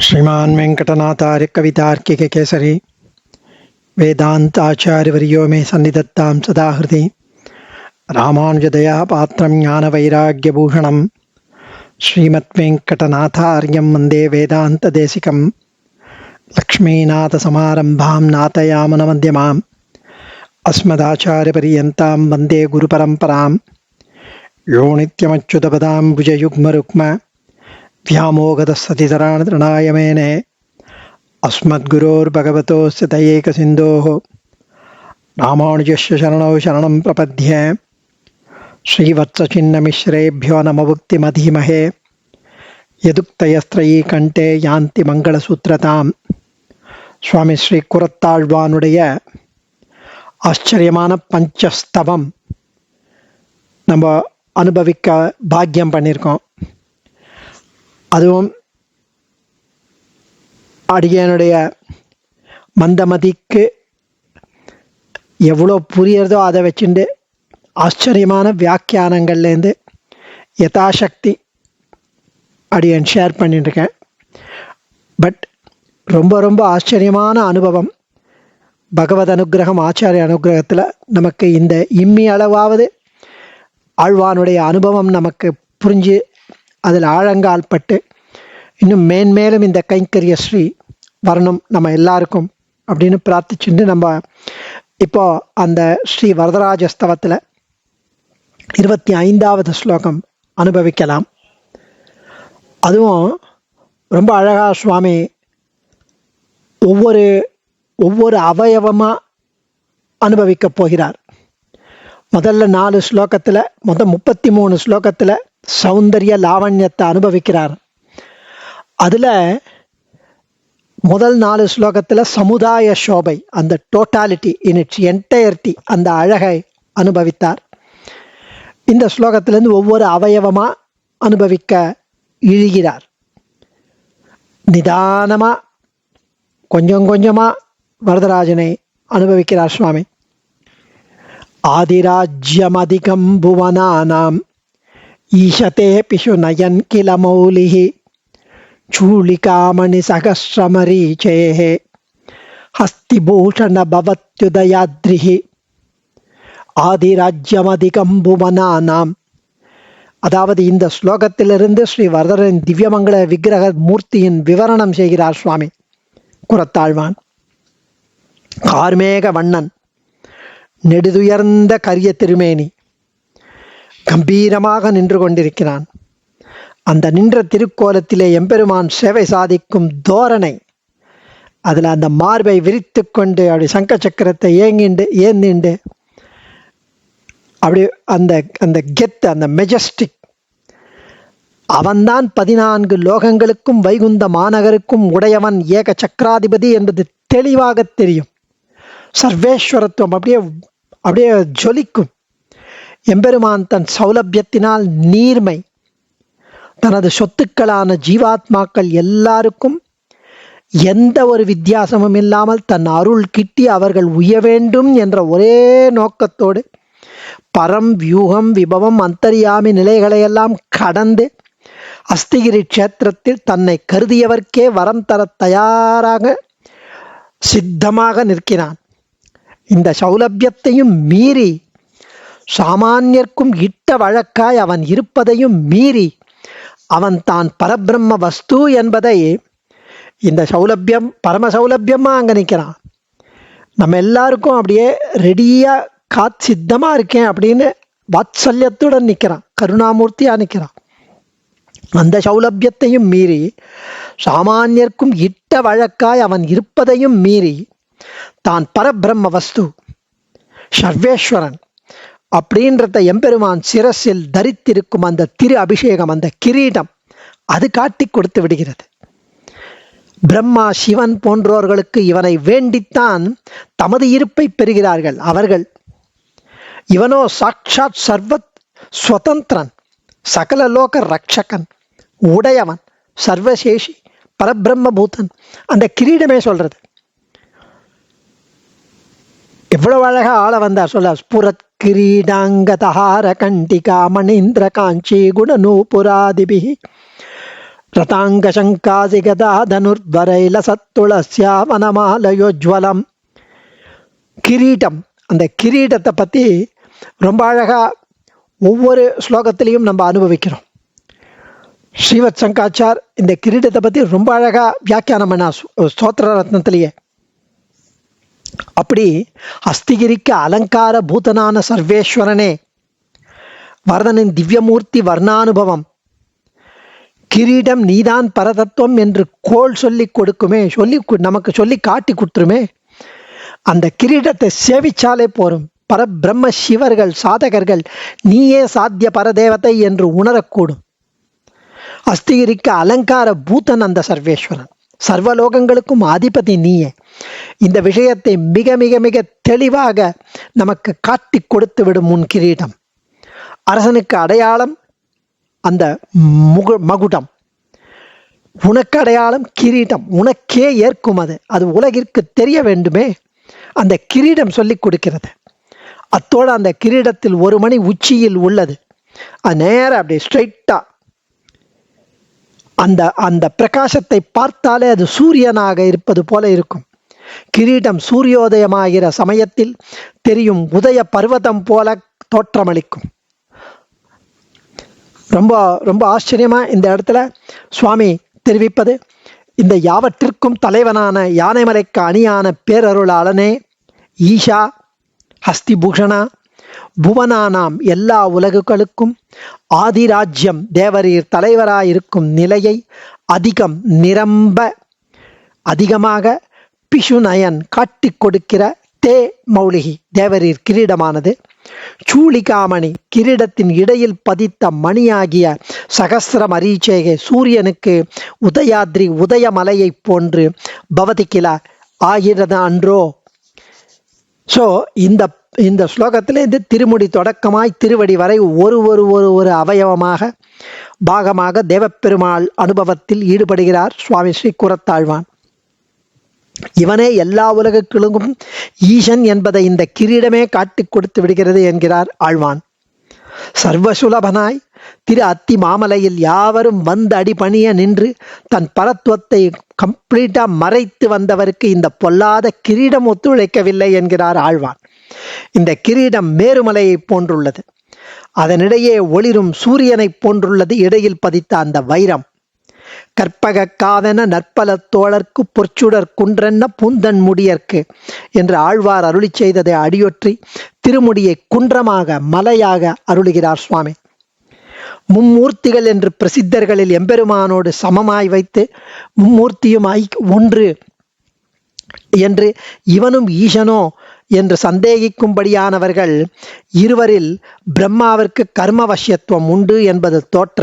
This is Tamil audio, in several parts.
श्रीमान् वेंकटनाथार्य कवितार्किक केसरी वेदांताचार्यवर्यो मे सन्निधत्तां सदा हृदि रामानुजदया पात्रं ज्ञानवैराग्यभूषणं श्रीमद्वेंकटनाथार्यं वन्दे वेदान्तदेशिकं लक्ष्मीनाथसमारम्भां नाथयामुनमध्यमाम् अस्मदाचार्यपर्यन्तां वन्दे गुरुपरम्परां यो नित्यमच्युतपदाम्बुजयुग्मरुक्म व्यामोगतस्ततितराणतृणाय मेने अस्मद्गुरोर्भगवतोऽस्य दयैकसिन्धोः रामानुजस्य शरणौ शरणं प्रपद्ये श्रीवत्सचिन्नमिश्रेभ्यो नमभुक्तिमधीमहे यदुक्तयस्त्रयी कण्ठे यान्ति மங்களசூத்திரதாம். சுவாமி ஸ்ரீ குரத்தாழ்வானுடைய ஆச்சரியமான பஞ்சஸ்தவம் நம்ம அனுபவிக்க பாக்கியம் பண்ணியிருக்கோம். அதுவும் அடியனுடைய மந்தமதிக்கு எவ்வளோ புரியறதோ அதை வச்சுட்டு ஆச்சரியமான வியாக்கியானங்கள்லேருந்து யதாசக்தி அடியன் ஷேர் பண்ணிட்டுருக்கேன். பட் ரொம்ப ரொம்ப ஆச்சரியமான அனுபவம். பகவத் அனுகிரகம், ஆச்சாரிய அனுகிரகத்தில் நமக்கு இந்த இம்மி அளவாவது ஆழ்வானுடைய அனுபவம் நமக்கு புரிஞ்சு அதில் ஆழங்கால் பட்டு இன்னும் மேன்மேலும் இந்த கைங்கரிய ஸ்ரீ வரணும் நம்ம எல்லாருக்கும் அப்படின்னு பிரார்த்திச்சுட்டு நம்ம இப்போ அந்த ஸ்ரீ வரதராஜஸ்தவத்தில் 25வது ஸ்லோகம் அனுபவிக்கலாம். அதுவும் ரொம்ப அழகா சுவாமி ஒவ்வொரு அவயவமாக அனுபவிக்க போகிறார். முதல்ல 4 ஸ்லோகத்தில், 33 ஸ்லோகத்தில் சௌந்தர்ய லாவண்யத்தை அனுபவிக்கிறார். அதில் முதல் 4 ஸ்லோகத்தில் சமுதாய சோபை, அந்த டோட்டாலிட்டி இன் இட்ஸ் என்டையர்டி, அந்த அழகை அனுபவித்தார். இந்த ஸ்லோகத்திலேருந்து ஒவ்வொரு அவயவமாக அனுபவிக்க இழுகிறார். நிதானமாக கொஞ்சம் கொஞ்சமாக வரதராஜனை அனுபவிக்கிறார் சுவாமி. ஆதிராஜ்யமதிகம் புவனானாம் ஈஷதே பிஷு நயன் கில மௌலிஹி சூளிகாமணி சகஸ்ரமரீச்சேஹே ஹஸ்திபூஷண பவத்யுதயாத்ரிஹி. ஆதிராஜ்யமதிகம் புவனானாம், அதாவது இந்த ஸ்லோகத்திலிருந்து ஸ்ரீ வரதரின் திவ்யமங்கள விக்கிரக மூர்த்தியின் விவரணம் செய்கிறார் சுவாமி குரத்தாழ்வான். கார்மேக வண்ணன், நெடுதுயர்ந்த கரிய திருமேனி, கம்பீரமாக நின்று கொண்டிருக்கிறான். அந்த நின்ற திருக்கோலத்திலே எம்பெருமான் சேவை சாதிக்கும் தோரணை, அதில் அந்த மார்பை விரித்து கொண்டு அப்படி சங்க சக்கரத்தை ஏந்திண்டு அப்படி அந்த கெத், அந்த மெஜஸ்டிக், அவன்தான் 14 லோகங்களுக்கும் வைகுந்த மாநகருக்கும் உடையவன், ஏக சக்கராதிபதி என்பது தெளிவாக தெரியும். சர்வேஸ்வரத்துவம் அப்படியே ஜொலிக்கும். எம்பெருமான் தன் சௌலபியத்தினால் நீர்மை, தனது சொத்துக்களான ஜீவாத்மாக்கள் எல்லாருக்கும் எந்த ஒரு வித்தியாசமும் இல்லாமல் தன் அருள் கிட்டி அவர்கள் உய்ய வேண்டும் என்ற ஒரே நோக்கத்தோடு பரம், வியூகம், விபவம், அந்தரியாமி நிலைகளையெல்லாம் கடந்து அஸ்திகிரி க்ஷேத்திரத்தில் தன்னை கருதியவர்க்கே வரம் தர தயாராக சித்தமாக நிற்கிறான். இந்த சௌலபியத்தையும் மீறி, சாமானியர்க்கும் இட்ட வழக்காய் அவன் இருப்பதையும் மீறி, அவன் தான் பரபிரம்ம வஸ்து என்பதை இந்த சௌலபியம் பரம சௌலபியமா அங்க நிற்கிறான். நம்ம எல்லாருக்கும் அப்படியே ரெடியா சித்தமா இருக்கேன் அப்படின்னு வாத்சல்யத்துடன் நிற்கிறான், கருணாமூர்த்தியா நிற்கிறான். அந்த சௌலபியத்தையும் மீறி, சாமானியர்க்கும் இட்ட வழக்காய் அவன் இருப்பதையும் மீறி, தான் பரபிரம்ம வஸ்து சர்வேஸ்வரன் அப்படின்றத எம்பெருமான் சிரசில் தரித்திருக்கும் அந்த திரு அபிஷேகம், அந்த கிரீடம், அது காட்டி கொடுத்து விடுகிறது. பிரம்மா, சிவன் போன்றோர்களுக்கு இவனை வேண்டித்தான் தமது இருப்பை பெறுகிறார்கள் அவர்கள். இவனோ சாட்சாத் சர்வத் ஸ்வதந்திரன், சகல லோக ரக்ஷகன், உடையவன், சர்வசேஷி, பரபிரம்ம பூதன். அந்த கிரீடமே சொல்றது. எவ்வளவு அழகா ஆள வந்தார் சொல்ல. ஸ்புரத் கிரீடாங்கதஹார கண்டிகா மணீந்திர காஞ்சி குணநூபுராதிபிஹி ரதாங்க சங்காசி கதா தனுர்வரைல சத்துளஸ்யா வனமாலயோஜ்வலம். கிரீட்டம், அந்த கிரீடத்தை பற்றி ரொம்ப அழகா ஒவ்வொரு ஸ்லோகத்திலையும் நம்ம அனுபவிக்கிறோம். ஸ்ரீவத் சங்காச்சார் இந்த கிரீடத்தை பற்றி ரொம்ப அழகா வியாக்கியானம் பண்ணா ஸ்தோத்திர ரத்னத்திலேயே. அப்படி அஸ்திகிரிக்கு அலங்கார பூதனான சர்வேஸ்வரனே, வரதனின் திவ்யமூர்த்தி வர்ணானுபவம், கிரீடம் நீதான் பரதத்துவம் என்று கோள் சொல்லி கொடுக்குமே, நமக்கு சொல்லி காட்டி கொடுத்துருமே. அந்த கிரீடத்தை சேவிச்சாலே போரும். பரபிரம்ம சிவர்கள் சாதகர்கள் நீயே சாத்திய பரதேவதை என்று உணரக்கூடும். அஸ்திகிரிக்கு அலங்கார பூதன் அந்த சர்வேஸ்வரன், சர்வலோகங்களுக்கும் அதிபதி நீயே. இந்த விஷயத்தை மிக மிக மிக தெளிவாக நமக்கு காட்டி கொடுத்து விடும் உன் கிரீடம். அரசனுக்கு அடையாளம் அந்த மகுடம், உனக்கு அடையாளம் கிரீடம். உனக்கே ஏற்கும் அது உலகிற்கு தெரிய வேண்டுமே. அந்த கிரீடம் சொல்லி கொடுக்கிறது. அத்தோடு அந்த கிரீடத்தில் ஒரு மணி உச்சியில் உள்ளது. அது நேரம் அப்படி ஸ்ட்ரைட்டா அந்த அந்த பிரகாசத்தை பார்த்தாலே அது சூரியனாக இருப்பது போல இருக்கும். கிரீடம் சூரியோதயமாகிற சமயத்தில் தெரியும் உதய பர்வதம் போல தோற்றமளிக்கும். ரொம்ப ரொம்ப ஆச்சரியமா இந்த இடத்துல சுவாமி தெரிவிப்பது, இந்த யாவற்றிற்கும் தலைவனான யானைமலைக்கு அணியான பேரருளாளனே, ஈஷா, ஹஸ்திபூஷணா, புவனானாம் எல்லா உலகுகளுக்கும் ஆதிராஜ்யம் தேவரீர் தலைவராயிருக்கும் நிலையை அதிகம் நிரம்ப அதிகமாக பிஷுநயன் காட்டி கொடுக்கிற தே மௌலிகி தேவரீர் கிரீடமானது. சூளிகாமணி கிரீடத்தின் இடையில் பதித்த மணியாகிய சகஸ்ர மரீச்சேகை சூரியனுக்கு உதயாத்ரி உதயமலையை போன்று பவதிக்கில ஆகிறது அன்றோ. ஸோ இந்த ஸ்லோகத்தில் இந்த திருமுடி தொடக்கமாய் திருவடி வரை ஒரு அவயவமாக பாகமாக தேவப்பெருமாள் அனுபவத்தில் ஈடுபடுகிறார் சுவாமி ஸ்ரீ கூரத்தாழ்வான். இவனே எல்லா உலகுகளுக்கும் ஈசன் என்பதை இந்த கிரீடமே காட்டி கொடுத்து விடுகிறது என்கிறார் ஆழ்வான். சர்வசுலபனாய் திரு அத்தி மாமலையில் யாவரும் வந்து அடிபணிய நின்று தன் பரத்துவத்தை கம்ப்ளீட்டா மறைத்து வந்தவருக்கு இந்த பொல்லாத கிரீடம் ஒத்துழைக்கவில்லை என்கிறார் ஆழ்வான். இந்த கிரீடம் மேருமலையை போன்றுள்ளது. அதனிடையே ஒளிரும் சூரியனை போன்றுள்ளது இடையில் பதித்த அந்த வைரம். கற்பக காவென நற்பல தோழர்க்கு பொற்சுடர் குன்றென்ன பூந்தன் முடியற்கு என்று ஆழ்வார் அருளி செய்ததை அடியொற்றி திருமுடியை குன்றமாக மலையாக அருளுகிறார் சுவாமி. மும்மூர்த்திகள் என்று பிரசித்தர்களில் எம்பெருமானோடு சமமாய் வைத்து மும்மூர்த்தியும் ஒன்று என்று இவனும் ஈசனோ என்று சந்தேகிக்கும்படியானவர்கள் இருவரில் பிரம்மாவிற்கு கர்மவசியத்துவம் உண்டு என்பது தோற்ற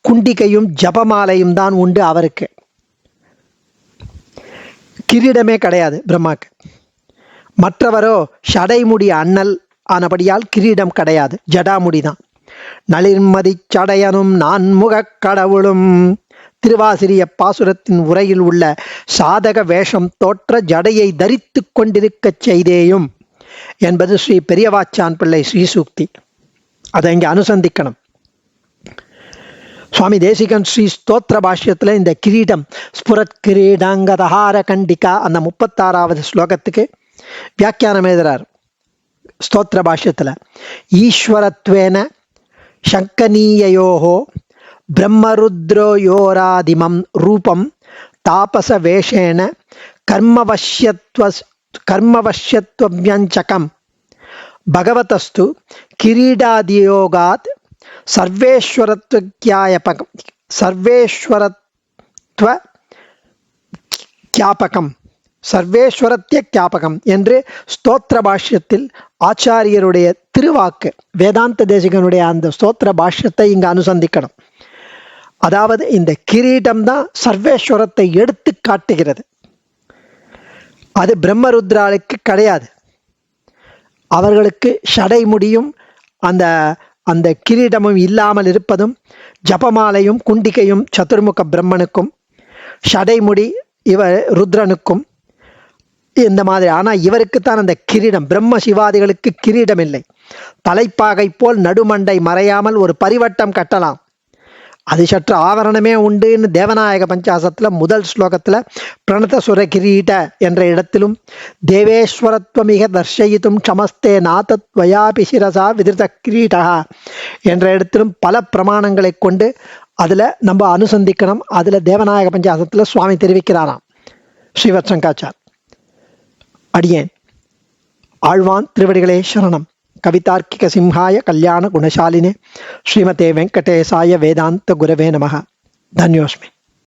குண்டிகையும் ஜபமாலையும் தான் உண்டு. அவருக்கு கிரீடமே கிடையாது பிரம்மாக்கு. மற்றவரோ ஷடைமுடி அண்ணல் ஆனபடியால் கிரீடம் கிடையாது, ஜடாமுடிதான். நளிர்மதி சடையனும் நான்முகக் கடவுளும் திருவாசிரிய பாசுரத்தின் உரையில் உள்ள சாதக வேஷம் தோற்ற ஜடையை தரித்து கொண்டிருக்க செய்தேயும் என்பது ஸ்ரீ பெரியவாச்சான் பிள்ளை ஸ்ரீசூக்தி. அதை இங்கே அனுசந்திக்கணும். சுவாமி தேசிகன் ஸ்ரீ ஸ்தோத்திர பாஷ்யத்தில் இந்த கிரீடம் ஸ்புரத் கிரீடாங்கதஹார கண்டிகா அந்த 36வது ஸ்லோகத்துக்கு வியாக்கியானம் எழுதுறார். ஸ்தோத்திர பாஷ்யத்தில் ஈஸ்வரத்வேன சங்கனீயோஹோ பிரம்மருத்ரோயோராதிமம் ரூபம் தாபச வேஷேன கர்மவசியத்வவியஞ்சகம் பகவதஸ்து கிரீடாதியோகாத் சர்வேஸ்வரத்ய கியாபகம் என்று ஸ்தோத்திர பாஷ்யத்தில் ஆச்சாரியருடைய திருவாக்கு வேதாந்த தேசிகனுடைய அந்த ஸ்தோத்திர பாஷ்யத்தை இங்கு அனுசந்திக்கணும். அதாவது இந்த கிரீடம் தான் சர்வேஸ்வரத்தை எடுத்து காட்டுகிறது. அது பிரம்மருத்ராளுக்கு கிடையாது. அவர்களுக்கு ஷடை முடியும் அந்த அந்த கிரீடமும் இல்லாமல் இருப்பதும், ஜபமாலையும் குண்டிகையும் சதுர்முக பிரம்மனுக்கும், ஷடைமுடி இவர் ருத்ரனுக்கும் இந்த மாதிரி. ஆனால் இவருக்குத்தான் அந்த கிரீடம். பிரம்ம சிவாதிகளுக்கு கிரீடம் இல்லை. தலைப்பாகை போல் நடுமண்டை மறையாமல் ஒரு பரிவட்டம் கட்டலாம். அது சற்று ஆவரணமே உண்டுன்னு தேவநாயக பஞ்சாசத்தில் முதல் ஸ்லோகத்தில் பிரணதசுர கிரீட என்ற இடத்திலும் தேவேஸ்வரத்வமிக தர்ஷயித்தும் க்ஷமஸ்தே நாதத்வயாபி சிரசா விதிருத கிரீடா என்ற இடத்திலும் பல பிரமாணங்களை கொண்டு அதில் நம்ம அனுசந்திக்கணும். அதில் தேவநாயக பஞ்சாசத்தில் சுவாமி தெரிவிக்கிறாராம். ஸ்ரீவத் சங்காச்சார். அடியேன் ஆழ்வான் திருவடிகளே சரணம். கவிதார்க்கிக சிம்ஹாய கல்யாண குணசாலினே ஸ்ரீமதே வெங்கடேசாய வேதாந்த குரவே நமः. தன்யோஸ்மி.